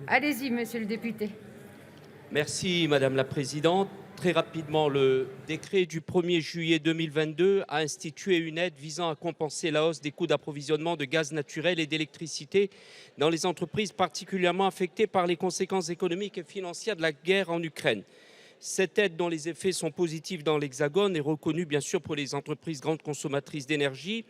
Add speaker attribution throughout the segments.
Speaker 1: Allez-y, monsieur le député.
Speaker 2: Merci Madame la Présidente. Très rapidement, le décret du 1er juillet 2022 a institué une aide visant à compenser la hausse des coûts d'approvisionnement de gaz naturel et d'électricité dans les entreprises particulièrement affectées par les conséquences économiques et financières de la guerre en Ukraine. Cette aide, dont les effets sont positifs dans l'Hexagone, est reconnue bien sûr pour les entreprises grandes consommatrices d'énergie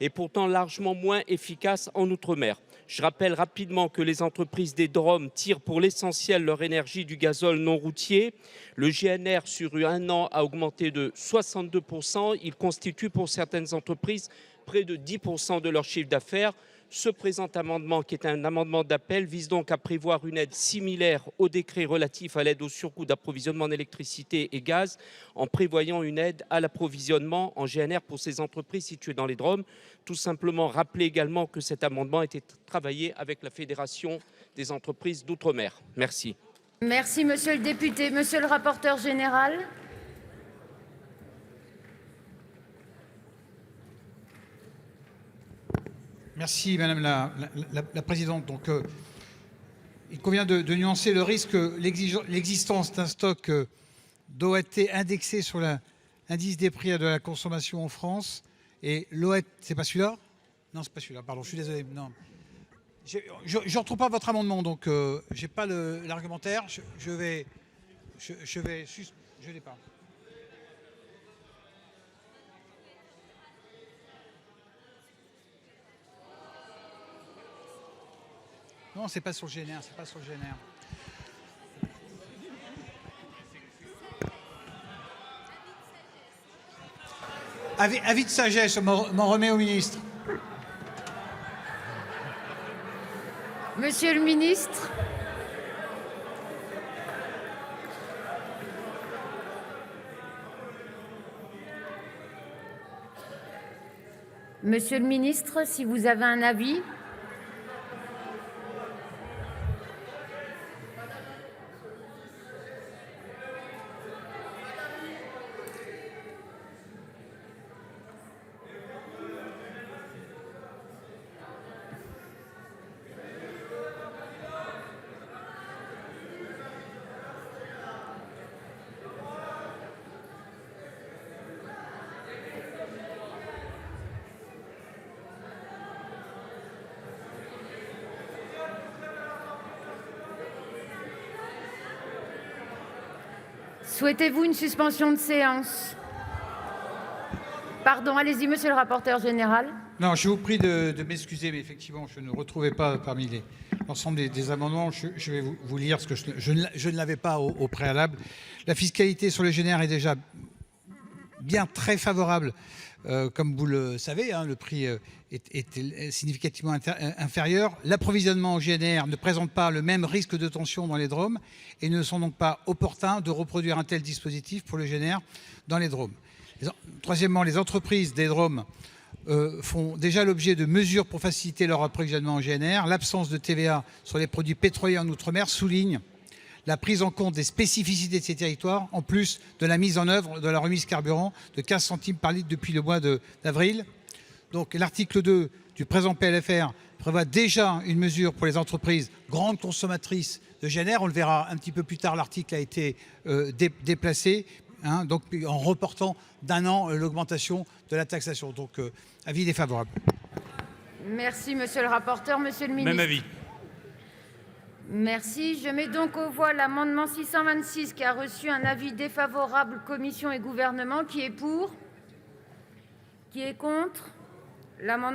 Speaker 2: et pourtant largement moins efficace en Outre-mer. Je rappelle rapidement que les entreprises des DROM tirent pour l'essentiel leur énergie du gazole non routier. Le GNR sur un an a augmenté de 62%. Il constitue pour certaines entreprises près de 10% de leur chiffre d'affaires. Ce présent amendement, qui est un amendement d'appel, vise donc à prévoir une aide similaire au décret relatif à l'aide au surcoût d'approvisionnement en électricité et gaz, en prévoyant une aide à l'approvisionnement en GNR pour ces entreprises situées dans les DROM. Tout simplement rappeler également que cet amendement a été travaillé avec la Fédération des entreprises d'outre-mer. Merci.
Speaker 1: Merci, monsieur le député. Monsieur le rapporteur général.
Speaker 3: Merci Madame la Présidente. Donc, il convient de nuancer le risque. L'existence d'un stock d'OAT indexé sur l'indice des prix de la consommation en France et l'OAT, c'est pas celui-là? Non, c'est pas celui-là. Pardon, je suis désolé. Non, je ne retrouve pas votre amendement, donc j'ai pas l'argumentaire. Je l'ai pas. Non, c'est pas sur le GNR, c'est pas sur le GNR. Avis de sagesse, on m'en remet au ministre.
Speaker 1: Monsieur le ministre. Monsieur le ministre, si vous avez un avis. Souhaitez-vous une suspension de séance? Pardon, allez-y, monsieur le rapporteur général.
Speaker 3: Non, je vous prie de m'excuser, mais effectivement, je ne retrouvais pas parmi l'ensemble des amendements. Je vais vous lire ce que je ne l'avais pas au préalable. La fiscalité sur le GNR est déjà bien très favorable. Comme vous le savez, le prix est significativement inférieur. L'approvisionnement en GNR ne présente pas le même risque de tension dans les DROM et ne sont donc pas opportuns de reproduire un tel dispositif pour le GNR dans les DROM. Troisièmement, les entreprises des DROM font déjà l'objet de mesures pour faciliter leur approvisionnement en GNR. L'absence de TVA sur les produits pétroliers en Outre-mer souligne la prise en compte des spécificités de ces territoires, en plus de la mise en œuvre de la remise carburant de 15 centimes par litre depuis le mois d'avril. Donc l'article 2 du présent PLFR prévoit déjà une mesure pour les entreprises grandes consommatrices de GNR. On le verra un petit peu plus tard, l'article a été déplacé, donc en reportant d'un an l'augmentation de la taxation. Donc avis défavorable.
Speaker 1: Merci, monsieur le rapporteur. Monsieur le ministre.
Speaker 4: Même avis.
Speaker 1: Merci. Je mets donc aux voix l'amendement 626 qui a reçu un avis défavorable commission et gouvernement. Qui est pour? Qui est contre? L'amendement